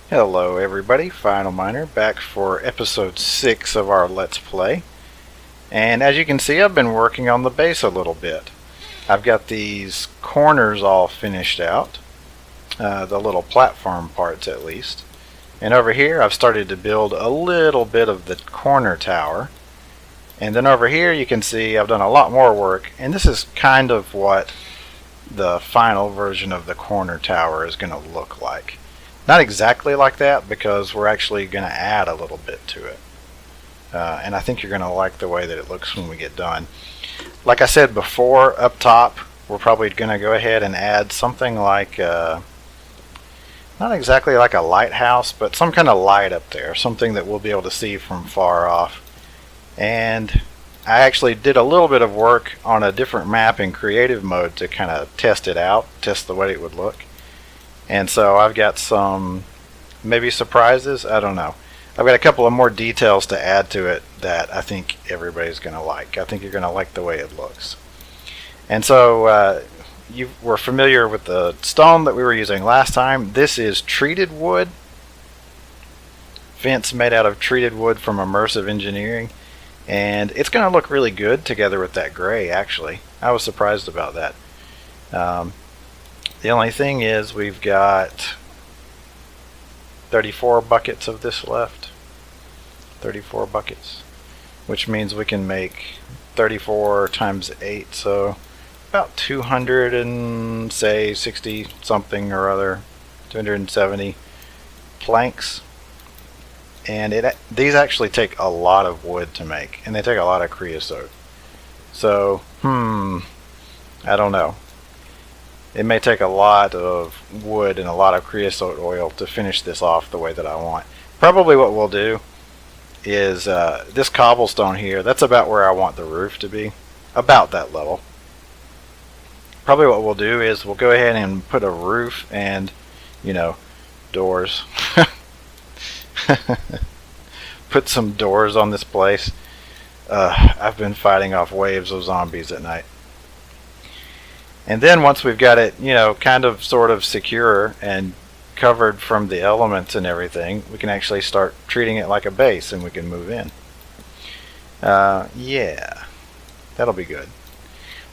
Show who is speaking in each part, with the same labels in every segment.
Speaker 1: Hello everybody, Final Miner back for episode 6 of our Let's Play. And as you can see, I've been working on the base a little bit. I've got these corners all finished out, the little platform parts at least. And over here I've started to build a little bit of the corner tower. And then over here you can see I've done a lot more work, and this is kind of what the final version of the corner tower is going to look like. Not exactly like that, because we're actually going to add a little bit to it. And I think you're going to like the way that it looks when we get done. Like I said before, up top, we're probably going to go ahead and add something like, not exactly like a lighthouse, but some kind of light up there. Something that we'll be able to see from far off. And I actually did a little bit of work on a different map in creative mode to kind of test it out, test the way it would look. And so I've got some maybe surprises, I don't know. I've got a couple of more details to add to it that I think everybody's going to like. I think you're going to like the way it looks. And so you were familiar with the stone that we were using last time. This is treated wood. Fence made out of treated wood from Immersive Engineering. And it's going to look really good together with that gray, actually. I was surprised about that. The only thing is we've got 34 buckets of this left. 34 buckets. Which means we can make 34 times 8, so about 200 and say 60 something or other. 270 planks. And these actually take a lot of wood to make, and they take a lot of creosote. So, I don't know. It may take a lot of wood and a lot of creosote oil to finish this off the way that I want. Probably what we'll do is this cobblestone here, that's about where I want the roof to be. About that level. Probably what we'll do is we'll go ahead and put a roof and, you know, doors. Put some doors on this place. I've been fighting off waves of zombies at night. And then once we've got it, you know, kind of sort of secure and covered from the elements and everything, we can actually start treating it like a base and we can move in. Yeah, that'll be good.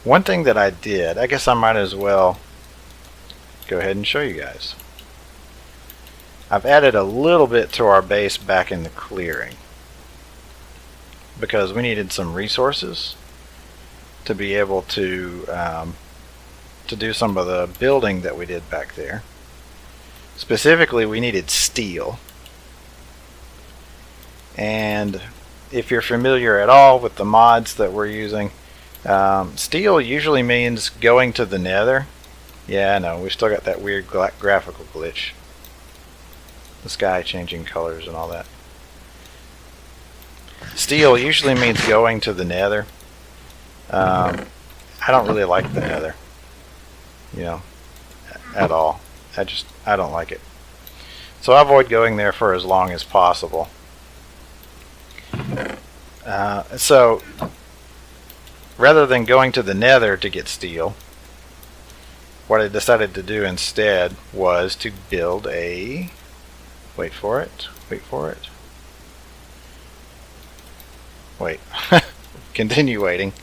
Speaker 1: One thing that I did, I guess I might as well go ahead and show you guys. I've added a little bit to our base back in the clearing because we needed some resources to be able to do some of the building that we did back there. Specifically, we needed steel. And if you're familiar at all with the mods that we're using, steel usually means going to the Nether. Yeah, I know, we've still got that weird graphical glitch. The sky changing colors and all that. Steel usually means going to the Nether. I don't really like the Nether. You know, at all. I don't like it. So I avoid going there for as long as possible. So rather than going to the Nether to get steel, what I decided to do instead was to build a... Wait for it. Wait. Continue waiting.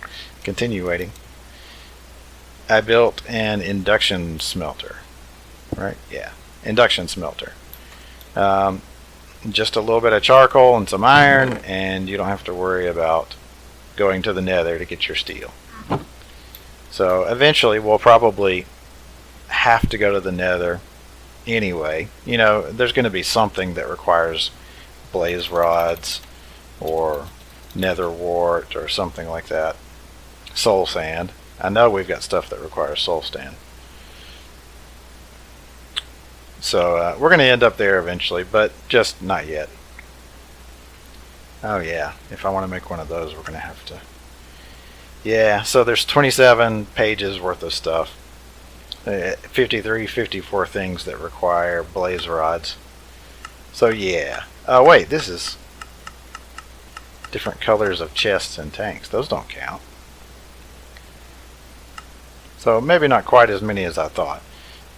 Speaker 1: I built an induction smelter. Right? Yeah. Induction smelter. Just a little bit of charcoal and some iron, and you don't have to worry about going to the Nether to get your steel. So eventually we'll probably have to go to the Nether anyway. You know, there's going to be something that requires blaze rods or nether wart or something like that. Soul sand. I know we've got stuff that requires soul sand. So we're going to end up there eventually, but just not yet. Oh yeah, if I want to make one of those, we're going to have to. Yeah, so there's 27 pages worth of stuff. 53, 54 things that require blaze rods. So yeah. Oh wait, this is different colors of chests and tanks. Those don't count. So maybe not quite as many as I thought.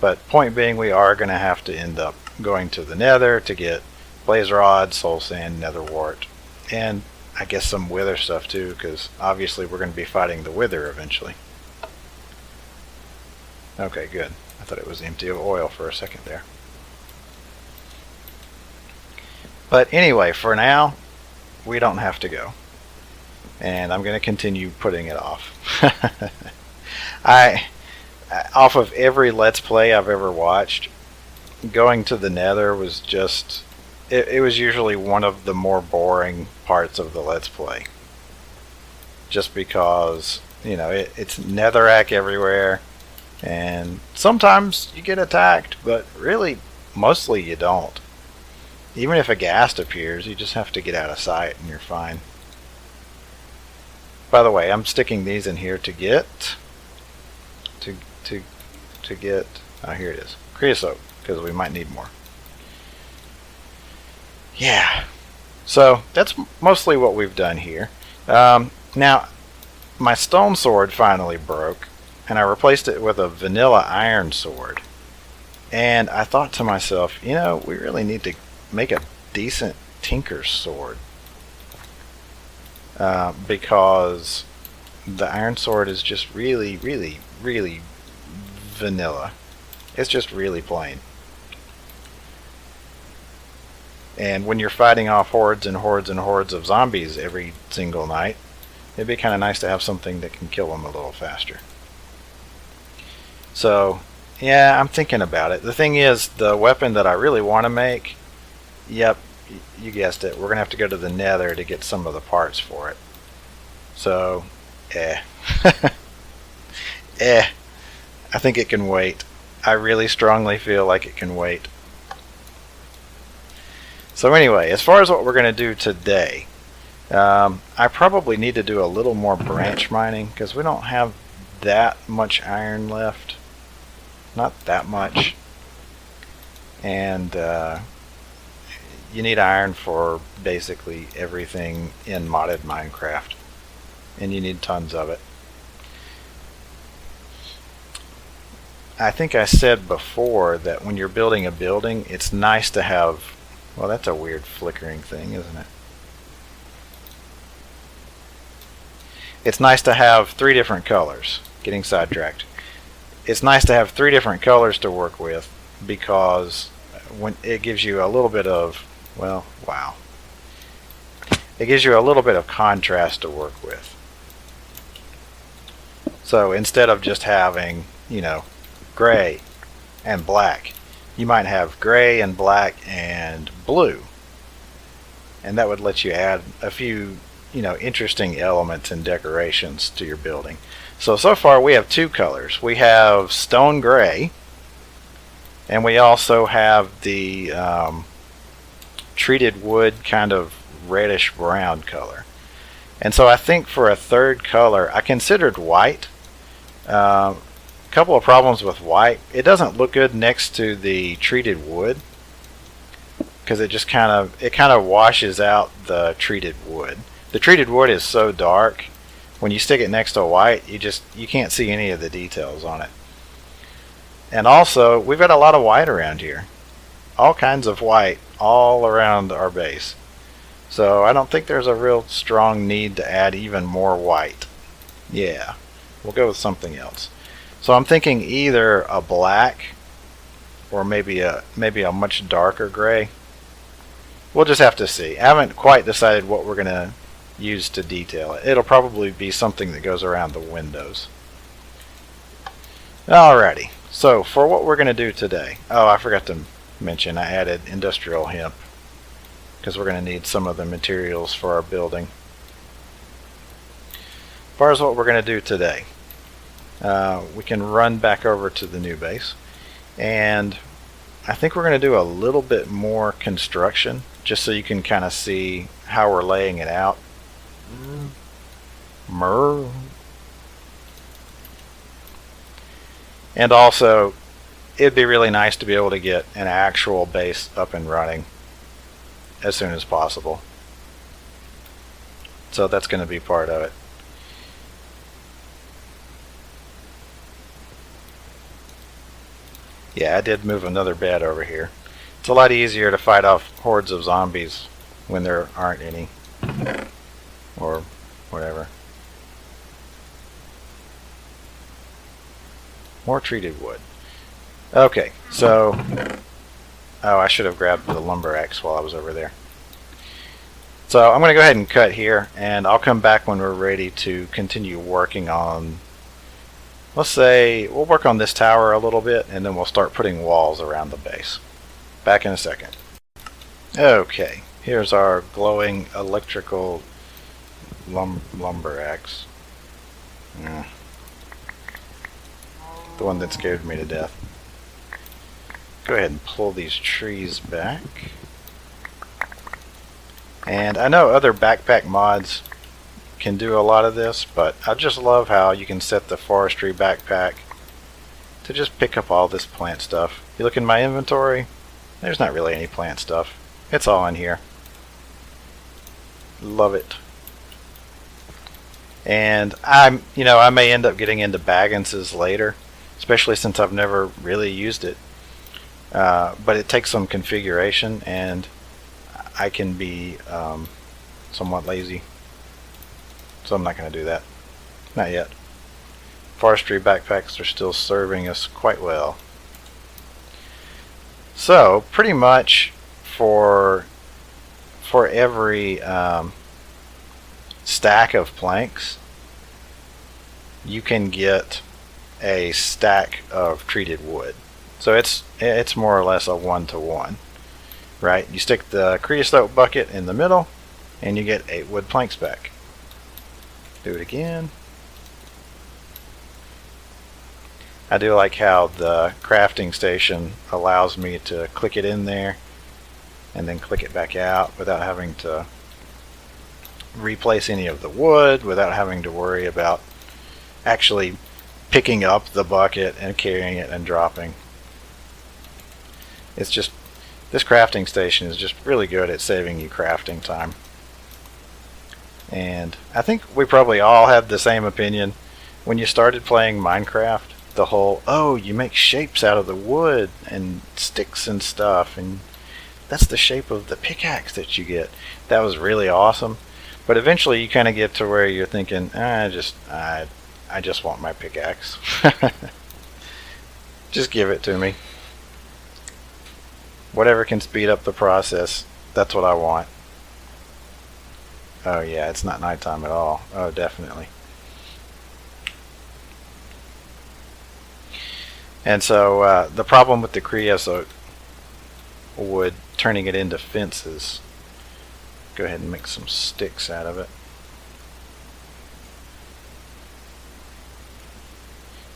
Speaker 1: But point being, we are going to have to end up going to the Nether to get blaze rod, soul sand, nether wart, and I guess some wither stuff too, because obviously we're going to be fighting the wither eventually. Okay, good. I thought it was empty of oil for a second there. But anyway, for now, we don't have to go. And I'm going to continue putting it off. Off of every Let's Play I've ever watched, going to the Nether was just... It was usually one of the more boring parts of the Let's Play. Just because, you know, it's netherrack everywhere. And sometimes you get attacked, but really, mostly you don't. Even if a ghast appears, you just have to get out of sight and you're fine. By the way, I'm sticking these in here to get... To get... Oh, here it is. Creosote, because we might need more. Yeah, so that's mostly what we've done here. Now, my stone sword finally broke, and I replaced it with a vanilla iron sword. And I thought to myself, you know, we really need to make a decent tinker's sword. Because the iron sword is just really, really, really vanilla. It's just really plain. And when you're fighting off hordes and hordes and hordes of zombies every single night, it'd be kind of nice to have something that can kill them a little faster. So, yeah, I'm thinking about it. The thing is, the weapon that I really want to make, yep, you guessed it, we're going to have to go to the Nether to get some of the parts for it. So, I think it can wait. I really strongly feel like it can wait. So anyway, as far as what we're going to do today, I probably need to do a little more branch mining because we don't have that much iron left. Not that much. And you need iron for basically everything in modded Minecraft. And you need tons of it. I think I said before that when you're building a building, it's nice to have... Well, that's a weird flickering thing, isn't it? It's nice to have 3 different colors. Getting sidetracked. It's nice to have 3 different colors to work with because when it gives you a little bit of, well, wow. It gives you a little bit of contrast to work with. So instead of just having, you know, gray and black, you might have gray and black and blue, and that would let you add a few, you know, interesting elements and decorations to your building. So far we have 2 colors. We have stone gray, and we also have the treated wood kind of reddish brown color. And so I think for a 3rd color, I considered white. Couple of problems with white. It doesn't look good next to the treated wood because it just kind of washes out the treated wood. The treated wood is so dark when you stick it next to white, you can't see any of the details on it. And also, we've got a lot of white around here. All kinds of white all around our base. So I don't think there's a real strong need to add even more white. Yeah, we'll go with something else. So I'm thinking either a black or maybe a much darker gray. We'll just have to see. I haven't quite decided what we're going to use to detail it. It'll probably be something that goes around the windows. Alrighty, so for what we're going to do today. Oh, I forgot to mention I added industrial hemp because we're going to need some of the materials for our building. As far as what we're going to do today. We can run back over to the new base, and I think we're going to do a little bit more construction just so you can kind of see how we're laying it out. And also, it'd be really nice to be able to get an actual base up and running as soon as possible. So that's going to be part of it. Yeah, I did move another bed over here. It's a lot easier to fight off hordes of zombies when there aren't any. Or whatever. More treated wood. Okay, so... Oh, I should have grabbed the lumber axe while I was over there. So I'm going to go ahead and cut here, and I'll come back when we're ready to continue working on... Let's say we'll work on this tower a little bit, and then we'll start putting walls around the base. Back in a second. Okay, here's our glowing electrical lumber axe. The one that scared me to death. Go ahead and pull these trees back. And I know other backpack mods can do a lot of this, but I just love how you can set the forestry backpack to just pick up all this plant stuff. You look in my inventory, there's not really any plant stuff. It's all in here. Love it. And I may end up getting into Bagginses later, especially since I've never really used it. But it takes some configuration, and I can be somewhat lazy. So I'm not going to do that. Not yet. Forestry backpacks are still serving us quite well. So, pretty much for every stack of planks, you can get a stack of treated wood. So it's more or less a 1-to-1, right? You stick the creosote bucket in the middle, and you get 8 wood planks back. Do it again. I do like how the crafting station allows me to click it in there and then click it back out without having to replace any of the wood, without having to worry about actually picking up the bucket and carrying it and dropping. It's just, this crafting station is just really good at saving you crafting time. And I think we probably all had the same opinion when you started playing Minecraft. The whole, oh, you make shapes out of the wood and sticks and stuff, and that's the shape of the pickaxe that you get. That was really awesome. But eventually you kind of get to where you're thinking, I just want my pickaxe. Just give it to me. Whatever can speed up the process, that's what I want. Oh yeah, it's not nighttime at all. Oh, definitely. And so the problem with the creosote wood, turning it into fences, go ahead and make some sticks out of it.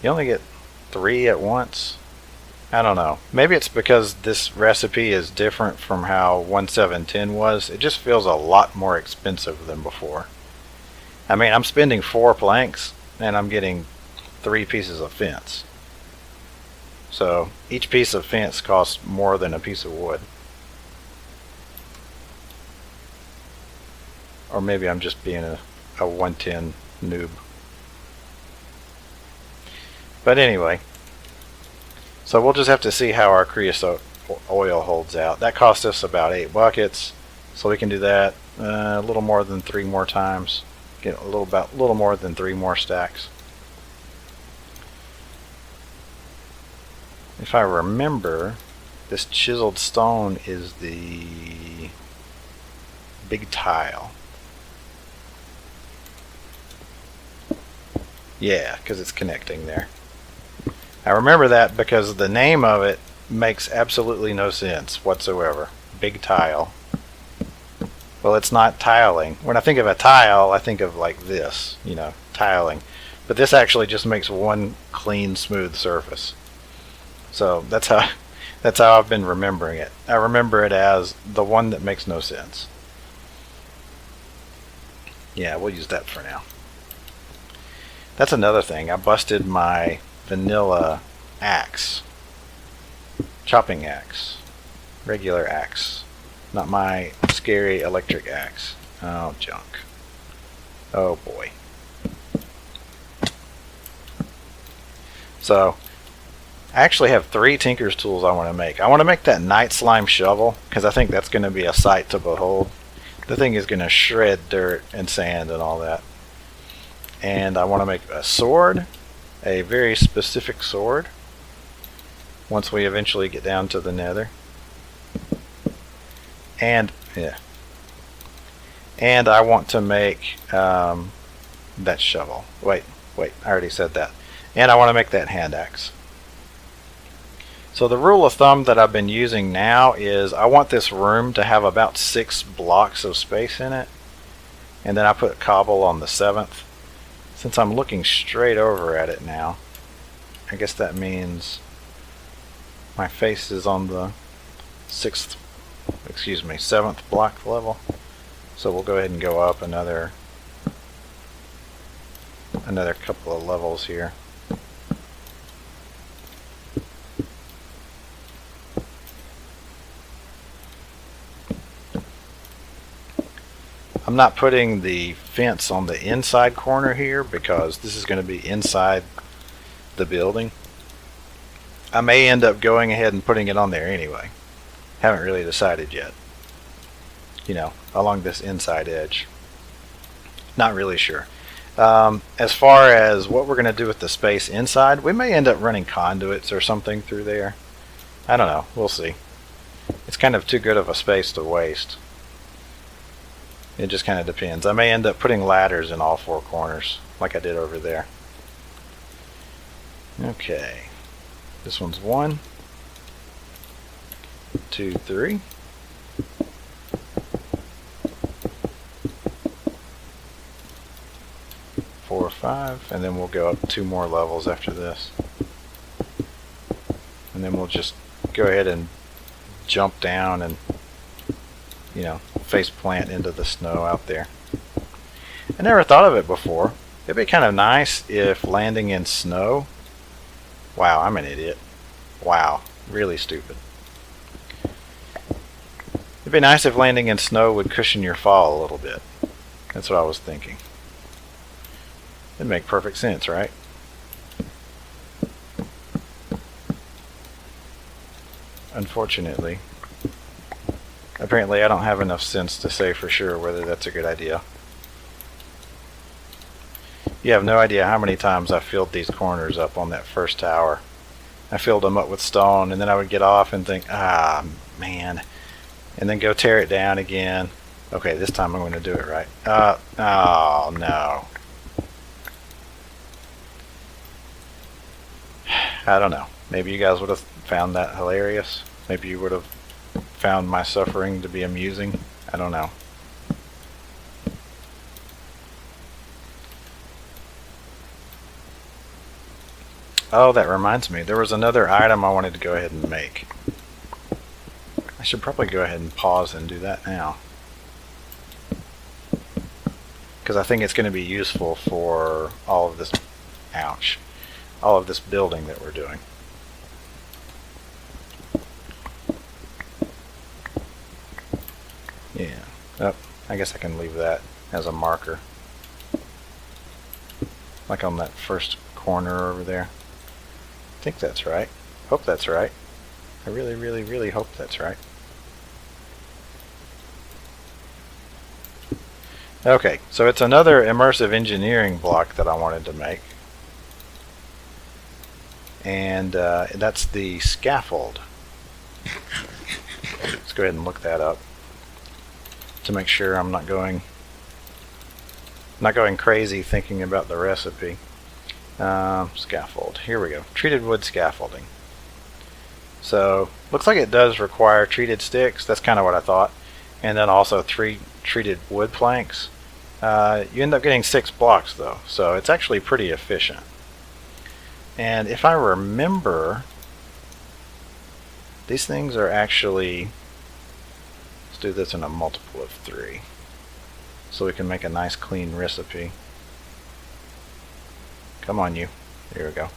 Speaker 1: You only get 3 at once. I don't know. Maybe it's because this recipe is different from how 1710 was. It just feels a lot more expensive than before. I mean, I'm spending 4 planks and I'm getting 3 pieces of fence. So each piece of fence costs more than a piece of wood. Or maybe I'm just being a 110 noob. But anyway, so we'll just have to see how our creosote oil holds out. That cost us about 8 buckets, so we can do that a little more than 3 more times. Get a little more than 3 more stacks. If I remember, this chiseled stone is the big tile. Yeah, because it's connecting there. I remember that because the name of it makes absolutely no sense whatsoever. Big tile. Well, it's not tiling. When I think of a tile, I think of like this, tiling. But this actually just makes one clean, smooth surface. So that's how I've been remembering it. I remember it as the one that makes no sense. Yeah, we'll use that for now. That's another thing. I busted my vanilla axe. Chopping axe. Regular axe. Not my scary electric axe. Oh, junk. Oh, boy. I actually have 3 Tinker's tools I want to make. I want to make that night slime shovel because I think that's going to be a sight to behold. The thing is going to shred dirt and sand and all that. And I want to make a sword, a very specific sword, once we eventually get down to the Nether. And yeah, and I want to make that shovel. Wait, I already said that. And I want to make that hand axe. So the rule of thumb that I've been using now is I want this room to have about 6 blocks of space in it, and then I put cobble on the 7th. Since I'm looking straight over at it now, I guess that means my face is on the 7th block level. So we'll go ahead and go up another couple of levels here. I'm not putting the fence on the inside corner here because this is going to be inside the building. I may end up going ahead and putting it on there anyway. Haven't really decided yet. You know, along this inside edge. Not really sure. As far as what we're going to do with the space inside, we may end up running conduits or something through there. I don't know. We'll see. It's kind of too good of a space to waste. It just kind of depends. I may end up putting ladders in all 4 corners, like I did over there. Okay. This one's 1, 2, 3. 4, 5, and then we'll go up 2 more levels after this. And then we'll just go ahead and jump down and, you know, face plant into the snow out there. I never thought of it before. It'd be kind of nice if landing in snow. Wow, I'm an idiot. Wow, really stupid. It'd be nice if landing in snow would cushion your fall a little bit. That's what I was thinking. It'd make perfect sense, right? Unfortunately, apparently I don't have enough sense to say for sure whether that's a good idea. You have no idea how many times I filled these corners up on that first tower. I filled them up with stone, and then I would get off and think, ah, man. And then go tear it down again. Okay, this time I'm going to do it right. Oh, no. I don't know. Maybe you guys would have found that hilarious. Maybe you would have found my suffering to be amusing. I don't know. Oh, that reminds me. There was another item I wanted to go ahead and make. I should probably go ahead and pause and do that now, because I think it's going to be useful for all of this, ouch, all of this building that we're doing. Yeah. Oh, I guess I can leave that as a marker, like on that first corner over there. I think that's right. Hope that's right. I really, really, really hope that's right. Okay, so it's another immersive engineering block that I wanted to make. And that's the scaffold. Let's go ahead and look that up to make sure I'm not going crazy thinking about the recipe. Scaffold. Here we go. Treated wood scaffolding. So looks like it does require treated sticks. That's kind of what I thought. And then also 3 treated wood planks. You end up getting 6 blocks though, so it's actually pretty efficient. And if I remember, these things are actually, let's do this in a multiple of 3 so we can make a nice clean recipe. Come on, you. There we go.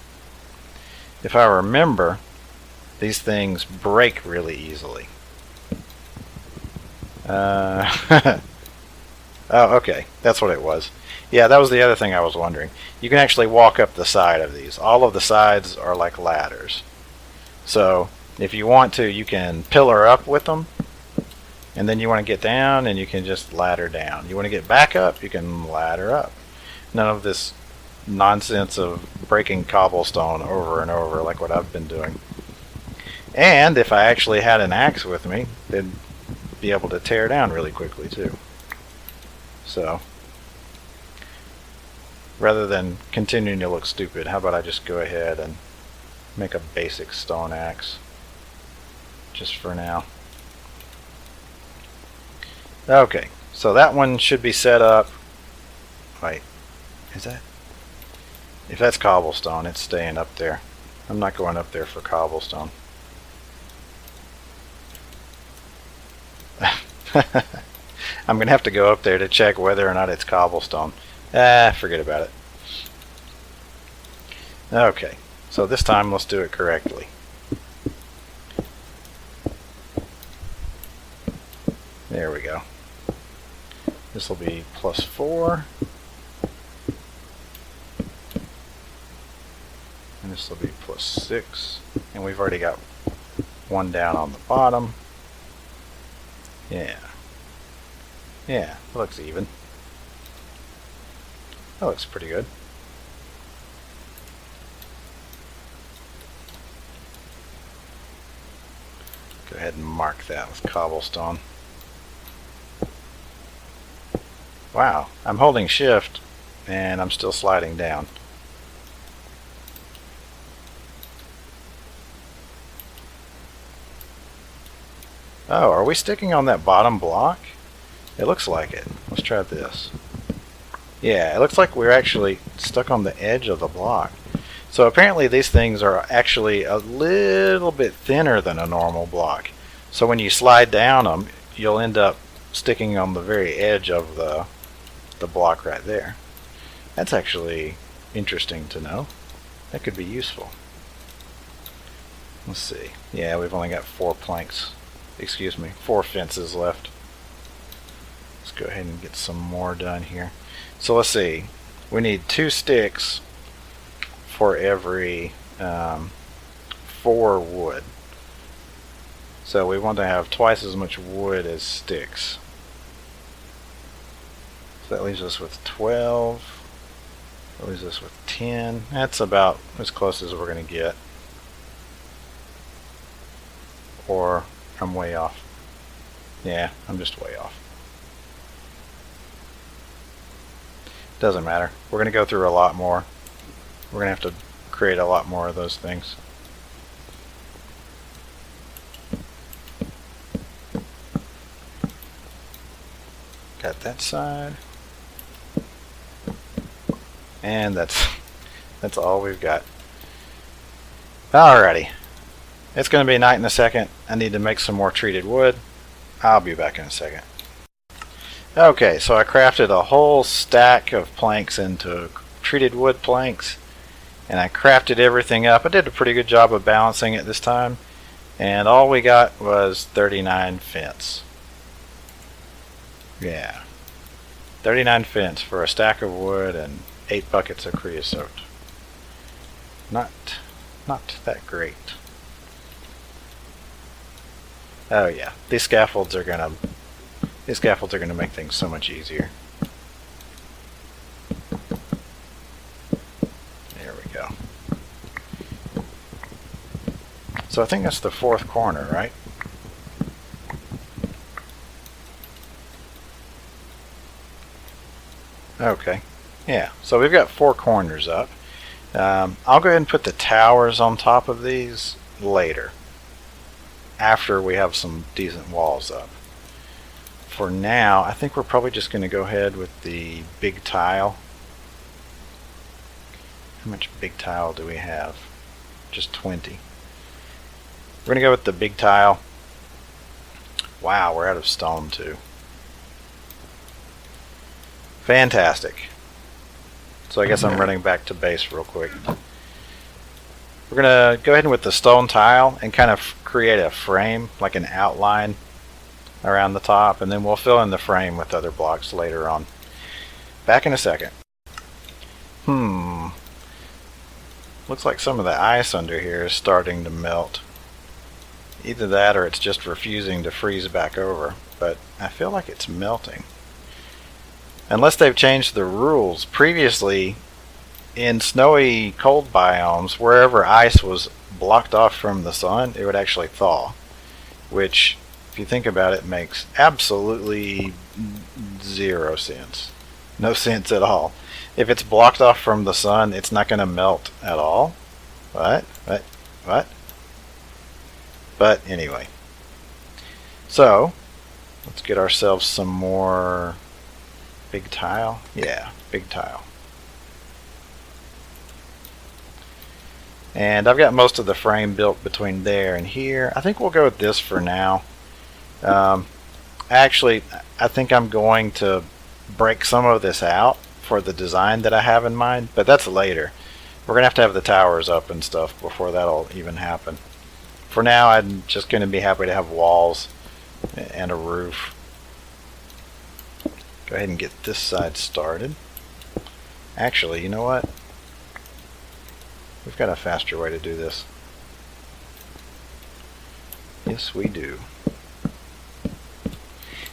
Speaker 1: If I remember, these things break really easily. Oh, okay. That's what it was. Yeah, that was the other thing I was wondering. You can actually walk up the side of these. All of the sides are like ladders. So if you want to, you can pillar up with them, and then you want to get down and you can just ladder down. You want to get back up, you can ladder up. None of this nonsense of breaking cobblestone over and over like what I've been doing. And if I actually had an axe with me, they'd be able to tear down really quickly too. So rather than continuing to look stupid, how about I just go ahead and make a basic stone axe just for now. Okay, so that one should be set up. Wait, is that? If that's cobblestone, it's staying up there. I'm not going up there for cobblestone. I'm going to have to go up there to check whether or not it's cobblestone. Forget about it. Okay, so this time let's do it correctly. There we go. This will be +4. And this will be +6. And we've already got one down on the bottom. Yeah. Yeah, it looks even. That looks pretty good. Go ahead and mark that with cobblestone. Wow, I'm holding shift and I'm still sliding down. Oh, are we sticking on that bottom block? It looks like it. Let's try this. Yeah, it looks like we're actually stuck on the edge of the block. So apparently these things are actually a little bit thinner than a normal block. So when you slide down them, you'll end up sticking on the very edge of the block right there. That's actually interesting to know. That could be useful. Let's see. Yeah, we've only got 4 planks. Excuse me, 4 fences left. Let's go ahead and get some more done here. So let's see. We need 2 sticks for every 4 wood. So we want to have twice as much wood as sticks. So that leaves us with 12. That leaves us with 10. That's about as close as we're going to get. Or I'm way off. Yeah, I'm just way off. Doesn't matter. We're going to go through a lot more. We're going to have to create a lot more of those things. Got that side. And that's all we've got. Alrighty. It's going to be night in a second. I need to make some more treated wood. I'll be back in a second. Okay, so I crafted a whole stack of planks into treated wood planks, and I crafted everything up. I did a pretty good job of balancing it this time, and all we got was 39 fence. Yeah, 39 fence for a stack of wood and 8 buckets of creosote. Not that great. Oh yeah, these scaffolds are gonna make things so much easier. There we go. So I think that's the 4th corner, right? Okay. Yeah, so we've got 4 corners up. I'll go ahead and put the towers on top of these later, after we have some decent walls up. For now, I think we're probably just going to go ahead with the big tile. How much big tile do we have? Just 20. We're going to go with the big tile. Wow, we're out of stone too. Fantastic. So I guess I'm running back to base real quick. We're going to go ahead with the stone tile and kind of create a frame, like an outline around the top, and then we'll fill in the frame with other blocks later on. Back in a second. Looks like some of the ice under here is starting to melt. Either that or it's just refusing to freeze back over, but I feel like it's melting. Unless they've changed the rules. Previously, in snowy cold biomes, wherever ice was blocked off from the sun, it would actually thaw, which, if you think about it, makes absolutely zero sense. No sense at all. If it's blocked off from the sun, it's not going to melt at all. What? But anyway. So, let's get ourselves some more big tile. Yeah, big tile. And I've got most of the frame built between there and here. I think we'll go with this for now. Actually, I think I'm going to break some of this out for the design that I have in mind, but that's later. We're going to have the towers up and stuff before that'll even happen. For now, I'm just going to be happy to have walls and a roof. Go ahead and get this side started. Actually, you know what? We've got a faster way to do this. Yes, we do.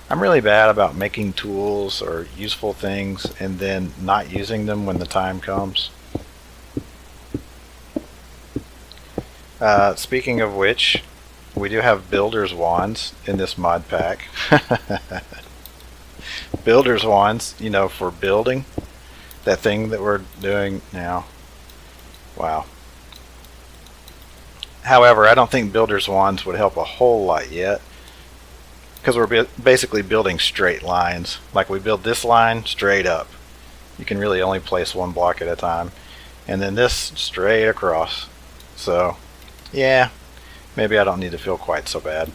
Speaker 1: I'm really bad about making tools or useful things and then not using them when the time comes. Speaking of which, we do have builder's wands in this mod pack. Builder's wands, you know, for building. That thing that we're doing now. Wow. However, I don't think builder's wands would help a whole lot yet, because we're basically building straight lines. Like we build this line straight up. You can really only place one block at a time. And then this straight across. So, yeah, maybe I don't need to feel quite so bad.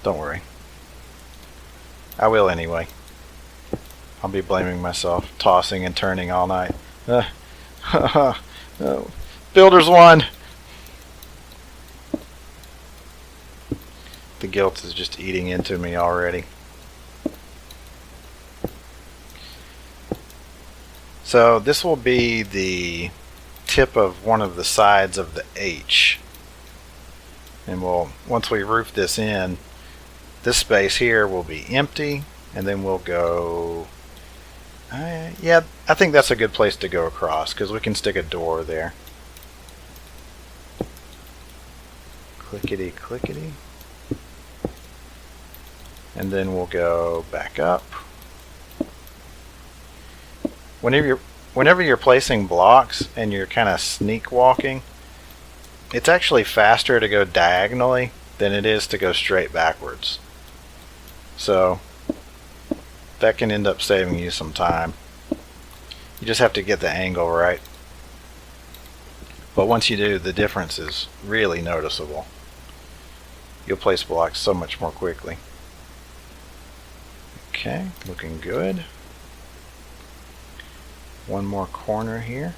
Speaker 1: Don't worry. I will anyway. I'll be blaming myself, tossing and turning all night. Builder's wand! The guilt is just eating into me already. So this will be the tip of one of the sides of the H. And once we roof this in, this space here will be empty, and then we'll go... yeah, I think that's a good place to go across, because we can stick a door there. Clickety clickety. And then we'll go back up. Whenever you're placing blocks and you're kind of sneak walking, it's actually faster to go diagonally than it is to go straight backwards. So that can end up saving you some time. You just have to get the angle right. But once you do, the difference is really noticeable. You'll place blocks so much more quickly. Okay, looking good. One more corner here.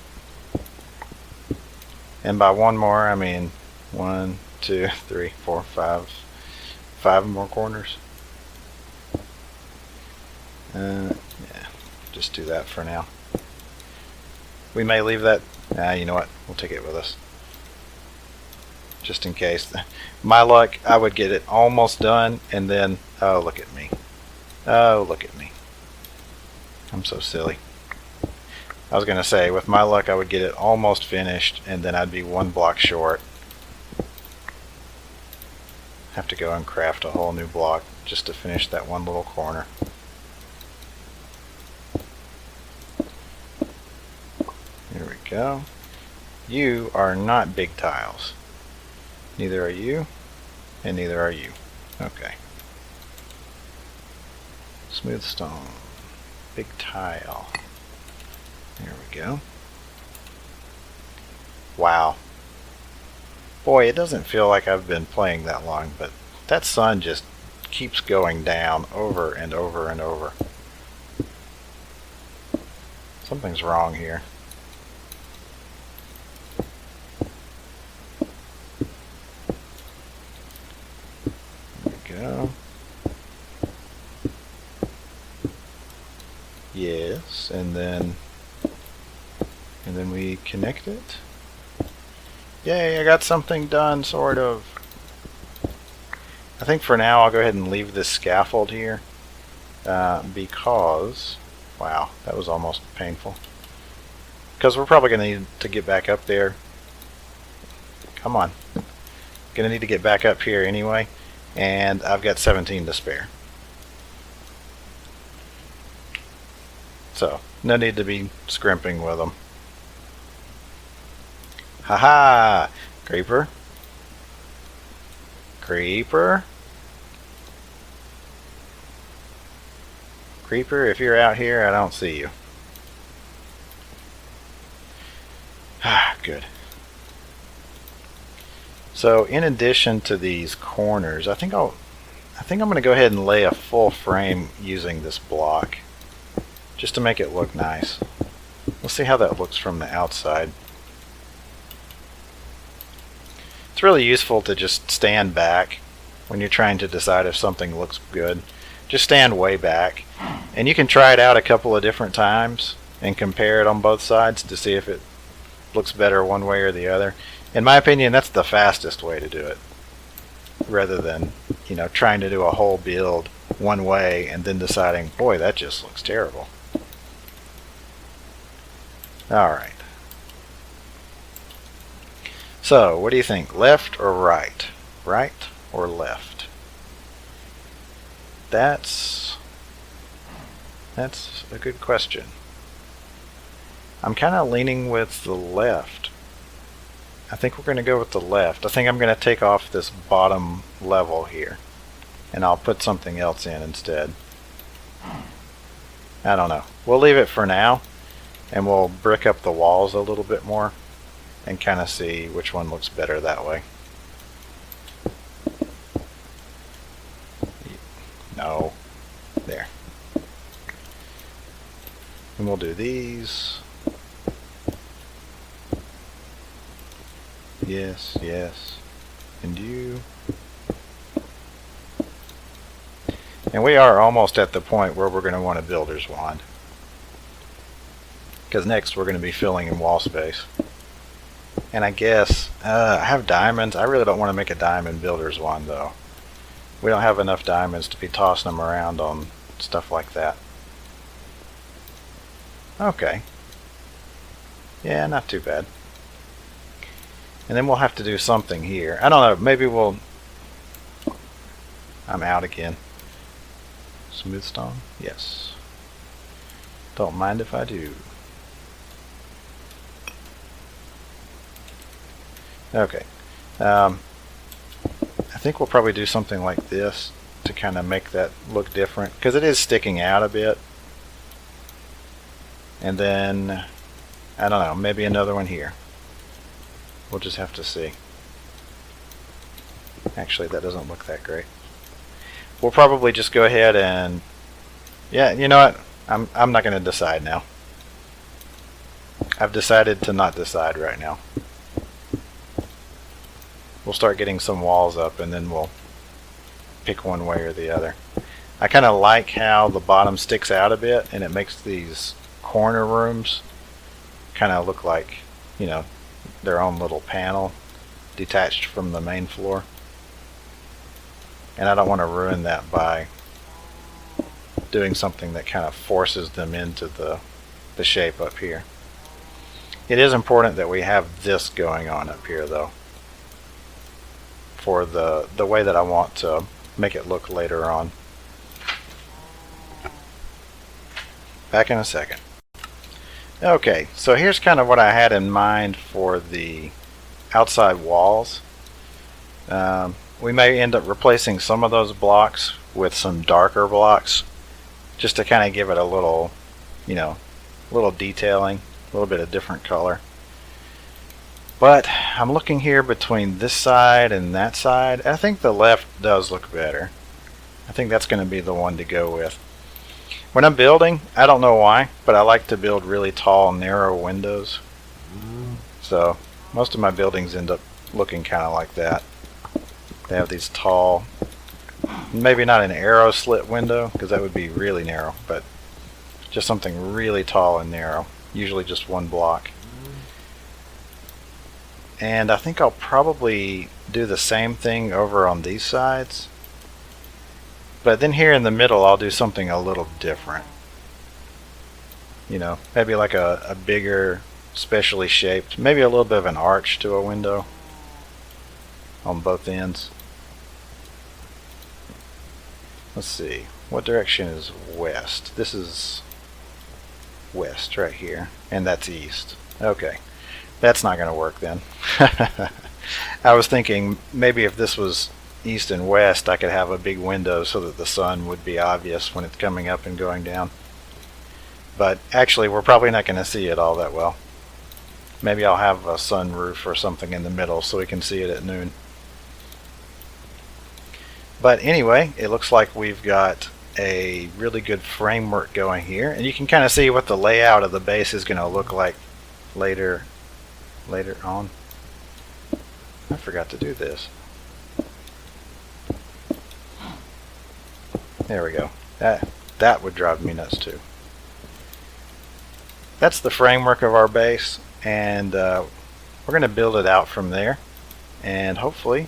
Speaker 1: And by one more, I mean 1, 2, 3, 4, 5. 5 more corners. Yeah, just do that for now. We may leave that. You know what? We'll take it with us. Just in case. My luck, I would get it almost done, and then, oh, look at me. Oh, look at me. I'm so silly. I was going to say, with my luck, I would get it almost finished, and then I'd be one block short. Have to go and craft a whole new block just to finish that one little corner. Here we go. You are not big tiles. Neither are you, and neither are you. Okay. Smooth stone. Big tile. There we go. Wow. Boy, it doesn't feel like I've been playing that long, but that sun just keeps going down over and over and over. Something's wrong here. There we go. Yes, and then we connect it. Yay, I got something done, sort of. I think for now I'll go ahead and leave this scaffold here because, wow, that was almost painful. Because we're probably going to need to get back up there. Come on. Going to need to get back up here anyway, and I've got 17 to spare. So, no need to be scrimping with them. Haha! Creeper. Creeper. Creeper, if you're out here, I don't see you. Ah, good. So, in addition to these corners, I think I'm going to go ahead and lay a full frame using this block, just to make it look nice. We'll see how that looks from the outside. It's really useful to just stand back when you're trying to decide if something looks good. Just stand way back, and you can try it out a couple of different times and compare it on both sides to see if it looks better one way or the other. In my opinion, that's the fastest way to do it, rather than, you know, trying to do a whole build one way and then deciding, boy, that just looks terrible. Alright. So, what do you think? Left or right? Right or left? That's a good question. I'm kind of leaning with the left. I think we're going to go with the left. I think I'm going to take off this bottom level here, and I'll put something else in instead. I don't know. We'll leave it for now, and we'll brick up the walls a little bit more and kind of see which one looks better that way. No. There. And we'll do these. Yes, yes. And you. And we are almost at the point where we're going to want a builder's wand, because next we're going to be filling in wall space. And I guess I have diamonds. I really don't want to make a diamond builder's wand though. We don't have enough diamonds to be tossing them around on stuff like that. Okay. Yeah, not too bad. And then we'll have to do something here. I don't know, maybe we'll... I'm out again. Smooth stone? Yes. Don't mind if I do. Okay. I think we'll probably do something like this to kind of make that look different, because it is sticking out a bit. And then, I don't know, maybe another one here. We'll just have to see. Actually, that doesn't look that great. We'll probably just go ahead and... Yeah, you know what? I'm not going to decide now. I've decided to not decide right now. We'll start getting some walls up, and then we'll pick one way or the other. I kind of like how the bottom sticks out a bit, and it makes these corner rooms kind of look like, you know, their own little panel detached from the main floor. And I don't want to ruin that by doing something that kind of forces them into the shape up here. It is important that we have this going on up here though, for the way that I want to make it look later on. Back in a second. Okay, so here's kind of what I had in mind for the outside walls. We may end up replacing some of those blocks with some darker blocks, just to kind of give it a little, you know, a little detailing, a little bit of different color. But I'm looking here between this side and that side. I think the left does look better. I think that's going to be the one to go with. When I'm building, I don't know why, but I like to build really tall, narrow windows. So most of my buildings end up looking kind of like that. They have these tall, maybe not an arrow slit window, because that would be really narrow, but just something really tall and narrow, usually just one block. And I think I'll probably do the same thing over on these sides. But then here in the middle I'll do something a little different. You know, maybe like a bigger, specially shaped, maybe a little bit of an arch to a window on both ends. Let's see, what direction is west? This is west right here, and that's east. Okay, that's not going to work then. I was thinking maybe if this was east and west I could have a big window so that the sun would be obvious when it's coming up and going down. But actually we're probably not going to see it all that well. Maybe I'll have a sunroof or something in the middle so we can see it at noon. But anyway, it looks like we've got a really good framework going here, and you can kind of see what the layout of the base is going to look like later on. I forgot to do this. There we go. That would drive me nuts too. That's the framework of our base, and we're going to build it out from there, and hopefully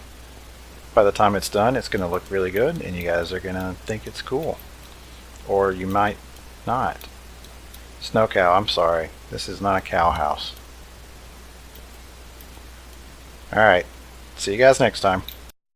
Speaker 1: by the time it's done it's going to look really good and you guys are going to think it's cool. Or you might not. Snow cow, I'm sorry. This is not a cow house. Alright, see you guys next time.